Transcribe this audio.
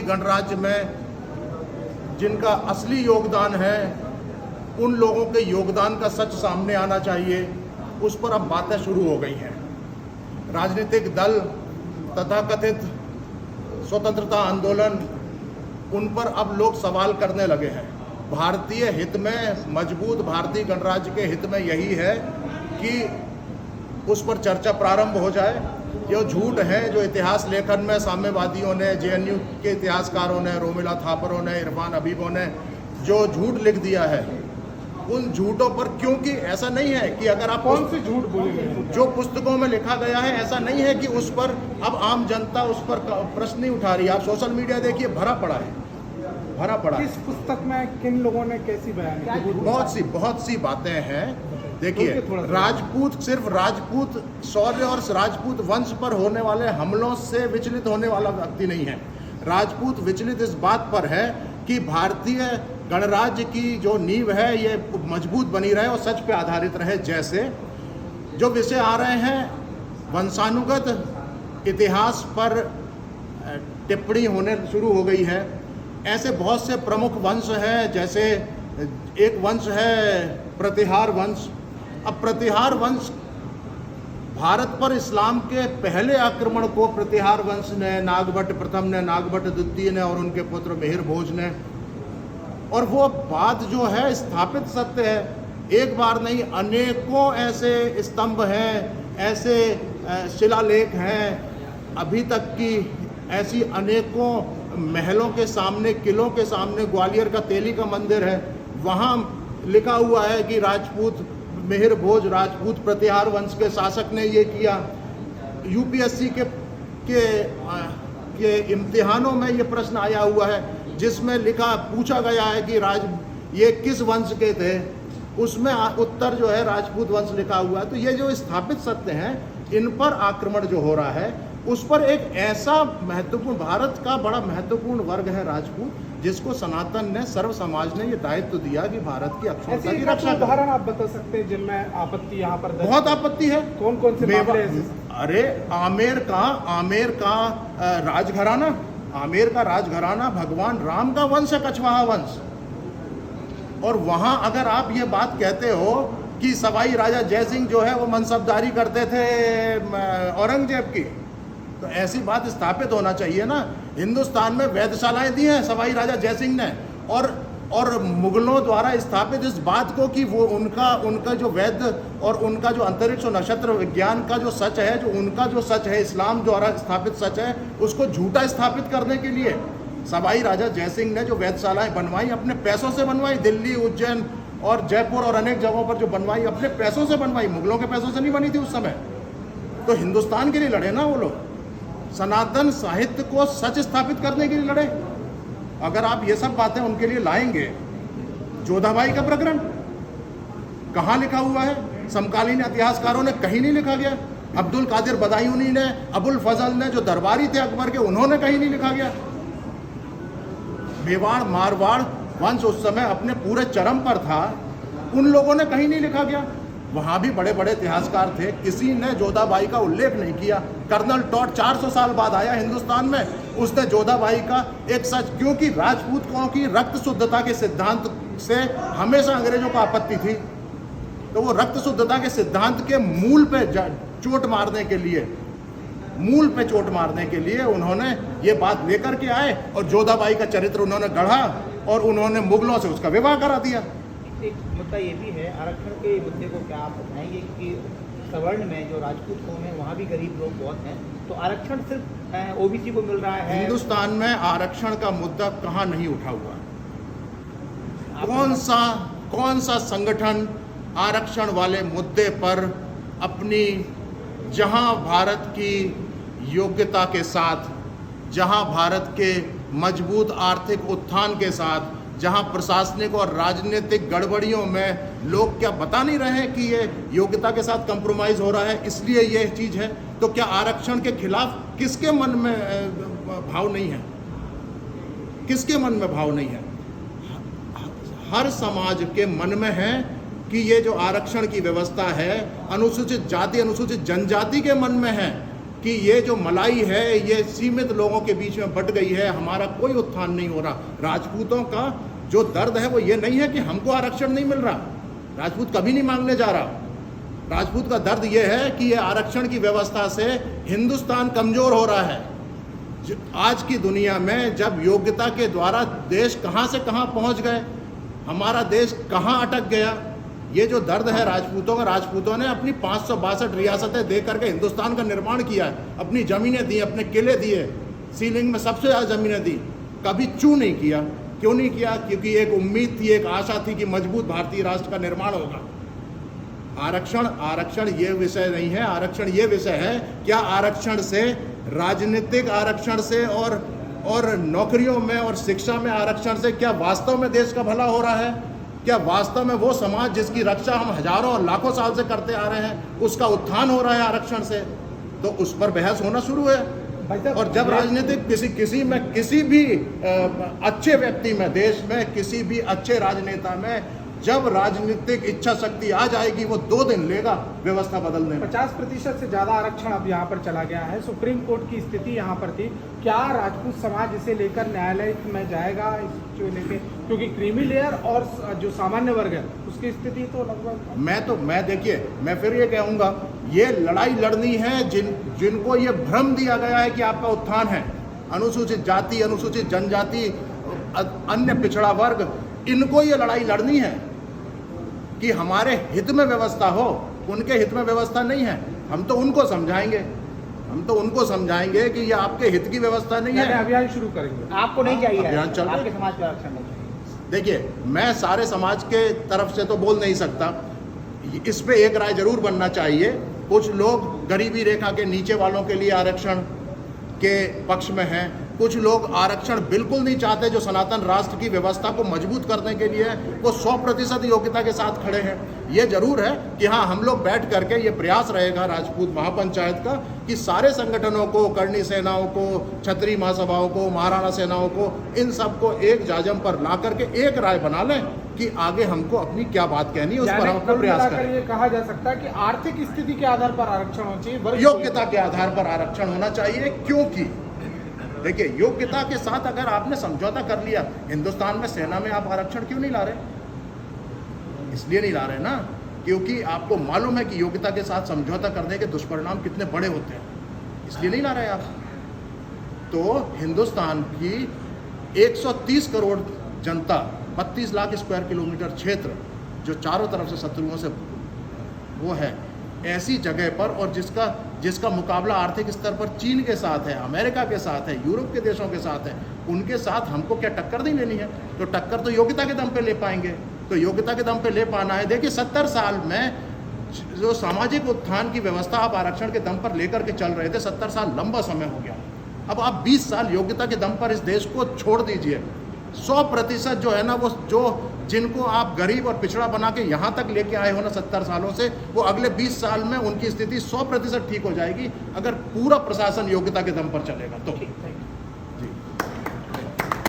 गणराज्य में जिनका असली योगदान है, उन लोगों के योगदान का सच सामने आना चाहिए। उस पर अब बातें शुरू हो गई हैं। राजनीतिक दल, तथाकथित स्वतंत्रता आंदोलन, उन पर अब लोग सवाल करने लगे हैं। भारतीय हित में, मजबूत भारतीय गणराज्य के हित में यही है कि उस पर चर्चा प्रारंभ हो जाए। जो झूठ है, जो इतिहास लेखन में साम्यवादियों ने, जेएनयू के इतिहासकारों ने, रोमिला थापरों ने, इरफान हबीबों ने जो झूठ लिख दिया है, उन झूठों पर, क्योंकि ऐसा नहीं है कि अगर आप कौन से झूठ बोले, जो पुस्तकों में लिखा गया है, ऐसा नहीं है कि उस पर अब आम जनता उस पर प्रश्न नहीं उठा रही है। आप सोशल मीडिया देखिए, भरा पड़ा है, भरा पड़ा है। इस पुस्तक में किन लोगों ने कैसी बयान की? बहुत सी बातें हैं। देखिए, राजपूत, सिर्फ राजपूत शौर्य और राजपूत वंश पर होने वाले हमलों से विचलित होने वाला व्यक्ति नहीं है। राजपूत विचलित इस बात पर है कि भारतीय गणराज्य की जो नींव है, ये मजबूत बनी रहे और सच पे आधारित रहे। जैसे जो विषय आ रहे हैं, वंशानुगत इतिहास पर टिप्पणी होने शुरू हो गई है। ऐसे बहुत से प्रमुख वंश हैं। जैसे एक वंश है प्रतिहार वंश। अब प्रतिहार वंश, भारत पर इस्लाम के पहले आक्रमण को प्रतिहार वंश ने, नागभट्ट प्रथम ने, नागभट्ट द्वितीय ने और उनके पुत्र मिहिर भोज ने, और वो बात जो है स्थापित सत्य है। एक बार नहीं, अनेकों ऐसे स्तंभ हैं, ऐसे शिलालेख हैं, अभी तक की ऐसी अनेकों महलों के सामने, किलों के सामने, ग्वालियर का तेली का मंदिर है, वहाँ लिखा हुआ है कि राजपूत मिहिर भोज, राजपूत प्रतिहार वंश के शासक ने ये किया। यूपीएससी के इम्तिहानों में ये प्रश्न आया हुआ है, जिसमें पूछा गया है कि ये किस वंश के थे, उसमें उत्तर जो है राजपूत वंश लिखा हुआ है। तो ये जो स्थापित सत्य हैं, इन पर आक्रमण जो हो रहा है, उस पर एक ऐसा महत्वपूर्ण, भारत का बड़ा महत्वपूर्ण वर्ग है राजपूत, जिसको सनातन ने, सर्व समाज ने ये दायित्व दिया कि भारत की अक्षुण्णता की रक्षा करें। उदाहरण आप बता सकते हैं जिनमें आपत्ति यहाँ पर? बहुत आपत्ति है। कौन कौन से मामले ऐसे? अरे आमेर का राजघराना, आमेर का राजघराना भगवान राम का वंश है, कछवाहा वंश। और वहां अगर आप ये बात कहते हो कि सवाई राजा जयसिंह जो है वो मनसबदारी करते थे औरंगजेब की, तो ऐसी बात स्थापित होना चाहिए ना। हिंदुस्तान में वेधशालाएं दी हैं सवाई राजा जयसिंह ने, और मुगलों द्वारा स्थापित इस बात को कि वो उनका जो वेद और उनका जो अंतरिक्ष और नक्षत्र विज्ञान का जो सच है, जो उनका जो सच है, इस्लाम द्वारा स्थापित सच है, उसको झूठा स्थापित करने के लिए सवाई राजा जयसिंह ने जो वेधशालाएं बनवाई, अपने पैसों से बनवाई। दिल्ली, उज्जैन और जयपुर और अनेक जगहों पर जो बनवाई, अपने पैसों से बनवाई, मुगलों के पैसों से नहीं बनी थी उस समय। तो हिंदुस्तान के लिए लड़े ना वो लोग, सनातन साहित्य को सच स्थापित करने के लिए लड़े। अगर आप ये सब बातें उनके लिए लाएंगे, जोधाबाई का प्रकरण कहाँ लिखा हुआ है? समकालीन इतिहासकारों ने कहीं नहीं लिखा गया। अब्दुल कादिर बदायूनी ने, अबुल फजल ने, जो दरबारी थे अकबर के, उन्होंने कहीं नहीं लिखा गया। मेवाड़, मारवाड़ वंश उस समय अपने पूरे चरम पर था, उन लोगों ने कहीं नहीं लिखा गया। वहाँ भी बड़े बड़े इतिहासकार थे, किसी ने जोधाबाई का उल्लेख नहीं किया। कर्नल टॉड 400 साल बाद आया हिंदुस्तान में, उसने जोधाबाई का एक सच, क्योंकि राजपूतों की रक्त शुद्धता के सिद्धांत से हमेशा अंग्रेजों को आपत्ति थी, तो वो रक्त शुद्धता के सिद्धांत के मूल पे चोट मारने के लिए उन्होंने ये बात लेकर के आए, और जोधाबाई का चरित्र उन्होंने गढ़ा और उन्होंने मुगलों से उसका विवाह करा दिया। एक मुद्दा ये भी है, आरक्षण के मुद्दे को क्या आप बताएंगे कि सवर्ण में जो राजपूत कौम है, वहाँ भी गरीब लोग बहुत हैं, तो आरक्षण सिर्फ ओबीसी को मिल रहा है? हिंदुस्तान में आरक्षण का मुद्दा कहाँ नहीं उठा हुआ? कौन सा संगठन आरक्षण वाले मुद्दे पर अपनी, जहां भारत की योग्यता के साथ, जहां भारत के मजबूत आर्थिक उत्थान के साथ, जहां प्रशासनिक और राजनीतिक गड़बड़ियों में लोग क्या बता नहीं रहे हैं कि ये योग्यता के साथ कंप्रोमाइज हो रहा है, इसलिए ये चीज़ है, तो क्या आरक्षण के खिलाफ किसके मन में भाव नहीं है? किसके मन में भाव नहीं है? हर समाज के मन में है कि ये जो आरक्षण की व्यवस्था है, अनुसूचित जाति, अनुसूचित जनजाति के मन में है कि ये जो मलाई है ये सीमित लोगों के बीच में बट गई है, हमारा कोई उत्थान नहीं हो रहा। राजपूतों का जो दर्द है वो ये नहीं है कि हमको आरक्षण नहीं मिल रहा, राजपूत कभी नहीं मांगने जा रहा। राजपूत का दर्द ये है कि ये आरक्षण की व्यवस्था से हिंदुस्तान कमजोर हो रहा है। आज की दुनिया में जब योग्यता के द्वारा देश कहाँ से कहाँ पहुँच गए, हमारा देश कहाँ अटक गया, ये जो दर्द है राजपूतों का, राजपूतों ने अपनी 562 रियासतें दे करके हिंदुस्तान का निर्माण किया है, अपनी ज़मीनें दी, अपने किले दिए, सीलिंग में सबसे ज़्यादा ज़मीनें दी, कभी चू नहीं किया। क्यों नहीं किया? क्योंकि एक उम्मीद थी, एक आशा थी कि मजबूत भारतीय राष्ट्र का निर्माण होगा। आरक्षण ये विषय नहीं है, आरक्षण ये विषय है क्या आरक्षण से, राजनीतिक आरक्षण से और नौकरियों में और शिक्षा में आरक्षण से क्या वास्तव में देश का भला हो रहा है? क्या वास्तव में वो समाज जिसकी रक्षा हम हजारों और लाखों साल से करते आ रहे हैं उसका उत्थान हो रहा है आरक्षण से? तो उस पर बहस होना शुरू है। और जब राजनीतिक किसी भी अच्छे व्यक्ति में, देश में किसी भी अच्छे राजनेता में जब राजनीतिक इच्छा शक्ति आ जाएगी वो 2 दिन लेगा व्यवस्था बदलने में। 50% से ज्यादा आरक्षण अब यहाँ पर चला गया है। सुप्रीम कोर्ट की स्थिति यहाँ पर थी, क्या राजपूत समाज इसे लेकर न्यायालय में जाएगा इसको लेके? क्योंकि क्रीमी लेयर और जो सामान्य वर्ग है उसकी स्थिति तो लगभग मैं फिर ये कहूँगा, ये लड़ाई लड़नी है जिनको ये भ्रम दिया गया है कि आपका उत्थान है। अनुसूचित जाति, अनुसूचित जनजाति, अन्य पिछड़ा वर्ग, इनको ये लड़ाई लड़नी है कि हमारे हित में व्यवस्था हो, उनके हित में व्यवस्था नहीं है। हम तो उनको समझाएंगे कि ये आपके हित की व्यवस्था नहीं है। अभियान शुरू करेंगे। आपको नहीं चाहिए अभियान चल रहा है। आपके समाज का आरक्षण नहीं चाहिए। देखिए, मैं सारे समाज के तरफ से तो बोल नहीं सकता, इस पे एक राय जरूर बनना चाहिए। कुछ लोग गरीबी रेखा के नीचे वालों के लिए आरक्षण के पक्ष में हैं, कुछ लोग आरक्षण बिल्कुल नहीं चाहते, जो सनातन राष्ट्र की व्यवस्था को मजबूत करने के लिए वो 100% योग्यता के साथ खड़े हैं। ये जरूर है कि हाँ, हम लोग बैठ करके ये प्रयास रहेगा राजपूत महापंचायत का कि सारे संगठनों को, करणी सेनाओं को, क्षत्रिय महासभाओं को, महाराणा सेनाओं को, इन सबको एक जाजम पर ला करके एक राय बना लें कि आगे हमको अपनी क्या बात कहनी है, उस पर हम अपना प्रयास करें। ये कहा जा सकता है कि आर्थिक स्थिति के आधार पर आरक्षण होना चाहिए, योग्यता के आधार पर आरक्षण होना चाहिए। क्योंकि देखिए, योग्यता के साथ अगर आपने समझौता कर लिया, हिंदुस्तान में सेना में आप आरक्षण क्यों नहीं ला रहे? इसलिए नहीं ला रहे ना क्योंकि आपको मालूम है कि योग्यता के साथ समझौता करने के दुष्परिणाम कितने बड़े होते हैं, इसलिए नहीं ला रहे आप। तो हिंदुस्तान की 130 करोड़ जनता, 32 लाख स्क्वायर किलोमीटर क्षेत्र जो चारों तरफ से शत्रुओं से वो है, ऐसी जगह पर, और जिसका मुकाबला आर्थिक स्तर पर चीन के साथ है, अमेरिका के साथ है, यूरोप के देशों के साथ है, उनके साथ हमको क्या टक्कर नहीं लेनी है? तो टक्कर तो योग्यता के दम पे ले पाएंगे। तो योग्यता के दम पे ले पाना है। देखिए, 70 साल में जो सामाजिक उत्थान की व्यवस्था आप आरक्षण के दम पर लेकर के चल रहे थे, 70 साल लंबा समय हो गया। अब आप 20 साल योग्यता के दम पर इस देश को छोड़ दीजिए। 100% जो है ना, वो जो जिनको आप गरीब और पिछड़ा बना के यहाँ तक लेके आए हो ना 70 सालों से, वो अगले 20 साल में उनकी स्थिति 100% ठीक हो जाएगी अगर पूरा प्रशासन योग्यता के दम पर चलेगा तो।